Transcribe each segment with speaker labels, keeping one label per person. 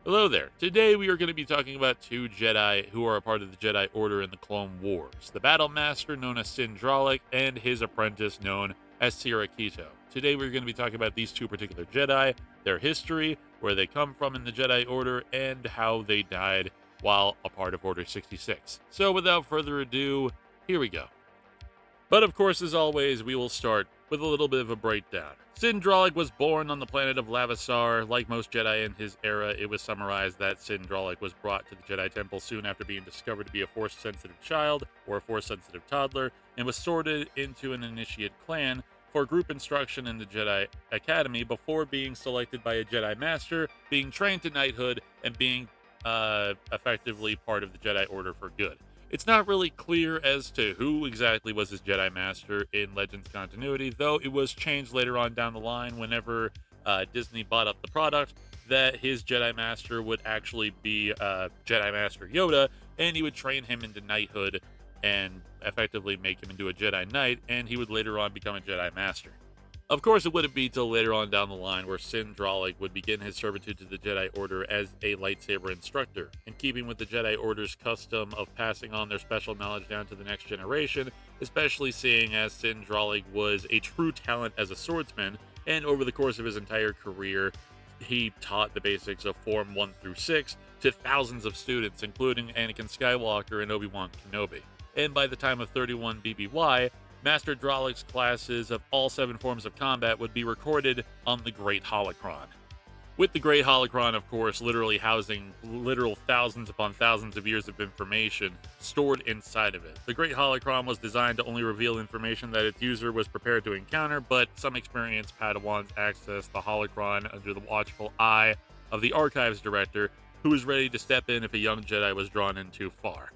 Speaker 1: Hello there. Today we are going to be talking about two Jedi who are a part of the Jedi Order in the Clone Wars. The Battlemaster known as Cin Drallig and his apprentice known as Serra Keto. Today we're going to be talking about these two particular Jedi, their history, where they come from in the Jedi Order, and how they died while a part of Order 66. So without further ado, here we go. But of course, as always, we will start with a little bit of a breakdown. Cin Drallig was born on the planet of Lavasar. Like most Jedi in his era, it was summarized that Cin Drallig was brought to the Jedi Temple soon after being discovered to be a Force-sensitive child, or a Force-sensitive toddler, and was sorted into an initiate clan for group instruction in the Jedi Academy before being selected by a Jedi Master, being trained to knighthood, and being effectively part of the Jedi Order for good. It's not really clear as to who exactly was his Jedi Master in Legends continuity, though it was changed later on down the line whenever Disney bought up the product, that his Jedi Master would actually be Jedi Master Yoda, and he would train him into knighthood and effectively make him into a Jedi Knight, and he would later on become a Jedi Master. Of course, it wouldn't be till later on down the line where Cin Drallig would begin his servitude to the Jedi Order as a lightsaber instructor. In keeping with the Jedi Order's custom of passing on their special knowledge down to the next generation, especially seeing as Cin Drallig was a true talent as a swordsman, and over the course of his entire career, he taught the basics of Form 1 through 6 to thousands of students, including Anakin Skywalker and Obi-Wan Kenobi. And by the time of 31 BBY, Master Drallig's classes of all 7 forms of combat would be recorded on the Great Holocron. With the Great Holocron, of course, literally housing literal thousands upon thousands of years of information stored inside of it. The Great Holocron was designed to only reveal information that its user was prepared to encounter, but some experienced Padawans accessed the Holocron under the watchful eye of the Archives Director, who was ready to step in if a young Jedi was drawn in too far.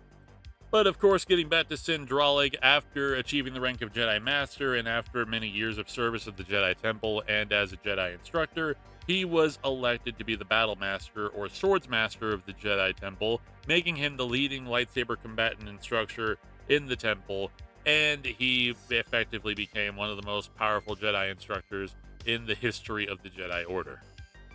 Speaker 1: But of course, getting back to Cin Drallig, after achieving the rank of Jedi Master and after many years of service at the Jedi Temple and as a Jedi instructor, he was elected to be the Battle Master or Swords Master of the Jedi Temple, making him the leading lightsaber combatant instructor in the Temple, and he effectively became one of the most powerful Jedi instructors in the history of the Jedi Order.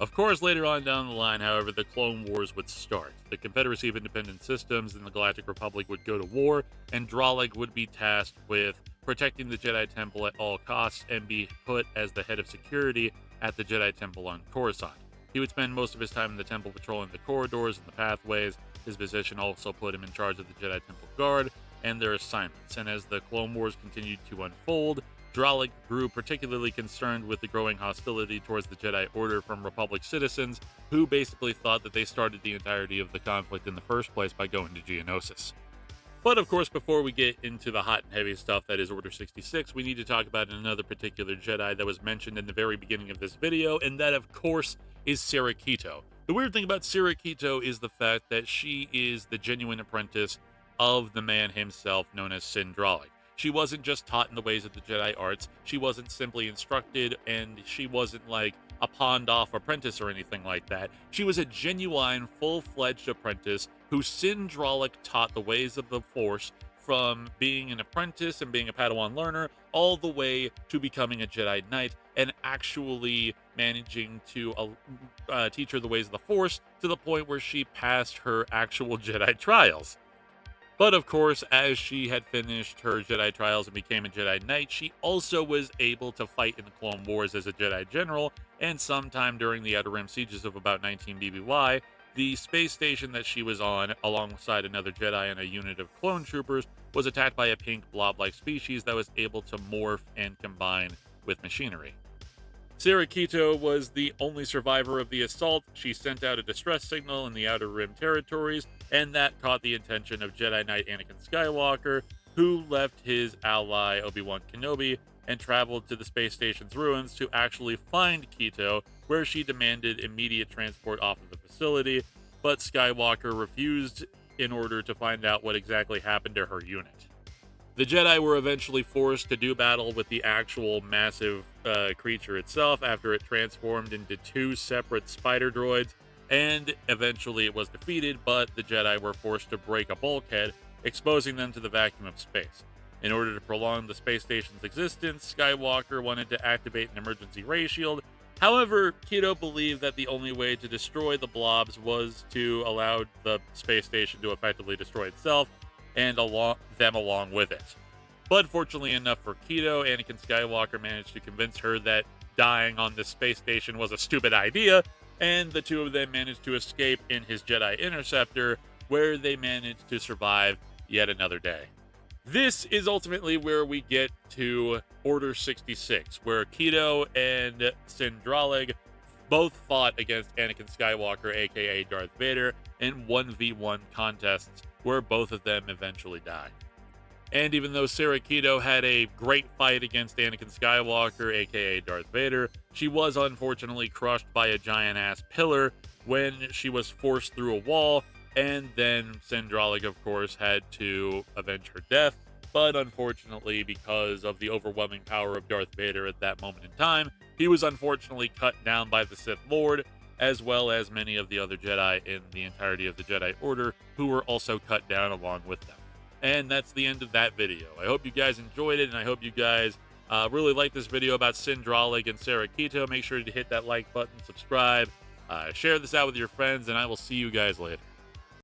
Speaker 1: Of course, later on down the line, however, the Clone Wars would start. The Confederacy of Independent Systems and the Galactic Republic would go to war, and Drallig would be tasked with protecting the Jedi Temple at all costs and be put as the head of security at the Jedi Temple on Coruscant. He would spend most of his time in the temple patrolling the corridors and the pathways. His position also put him in charge of the Jedi Temple Guard and their assignments, and as the Clone Wars continued to unfold, Drallig grew particularly concerned with the growing hostility towards the Jedi Order from Republic citizens who basically thought that they started the entirety of the conflict in the first place by going to Geonosis. But of course, before we get into the hot and heavy stuff that is Order 66, we need to talk about another particular Jedi that was mentioned in the very beginning of this video, and that of course is Serra Keto. The weird thing about Serra Keto is the fact that she is the genuine apprentice of the man himself known as Cin Drallig. She wasn't just taught in the ways of the Jedi arts, she wasn't simply instructed, and she wasn't like a pawned-off apprentice or anything like that. She was a genuine, full-fledged apprentice who Cin Drallig taught the ways of the Force, from being an apprentice and being a Padawan learner, all the way to becoming a Jedi Knight, and actually managing to teach her the ways of the Force to the point where she passed her actual Jedi trials. But of course, as she had finished her Jedi trials and became a Jedi Knight, she also was able to fight in the Clone Wars as a Jedi General, and sometime during the Outer Rim sieges of about 19 BBY, the space station that she was on, alongside another Jedi and a unit of clone troopers, was attacked by a pink blob-like species that was able to morph and combine with machinery. Serra Keto was the only survivor of the assault. She sent out a distress signal in the Outer Rim territories, and that caught the attention of Jedi Knight Anakin Skywalker, who left his ally Obi-Wan Kenobi and traveled to the space station's ruins to actually find Keto, where she demanded immediate transport off of the facility, but Skywalker refused in order to find out what exactly happened to her unit. The Jedi were eventually forced to do battle with the actual massive creature itself after it transformed into 2 separate spider droids, and eventually it was defeated, but the Jedi were forced to break a bulkhead, exposing them to the vacuum of space. In order to prolong the space station's existence, Skywalker wanted to activate an emergency ray shield, However, Keto believed that the only way to destroy the blobs was to allow the space station to effectively destroy itself and them along with it. But fortunately enough for Keto, Anakin Skywalker managed to convince her that dying on this space station was a stupid idea, and the two of them managed to escape in his Jedi Interceptor, where they managed to survive yet another day. This is ultimately where we get to Order 66, where Keto and Cin Drallig both fought against Anakin Skywalker, aka Darth Vader, in 1v1 contests where both of them eventually died. And even though Serra Keto had a great fight against Anakin Skywalker, aka Darth Vader, she was unfortunately crushed by a giant ass pillar when she was forced through a wall, and then Cin Drallig, of course, had to avenge her death. But unfortunately, because of the overwhelming power of Darth Vader at that moment in time, he was unfortunately cut down by the Sith Lord, as well as many of the other Jedi in the entirety of the Jedi Order, who were also cut down along with them. And that's the end of that video. I hope you guys enjoyed it, and I hope you guys really liked this video about Cin Drallig and Serra Keto. Make sure to hit that like button, subscribe, share this out with your friends, and I will see you guys later.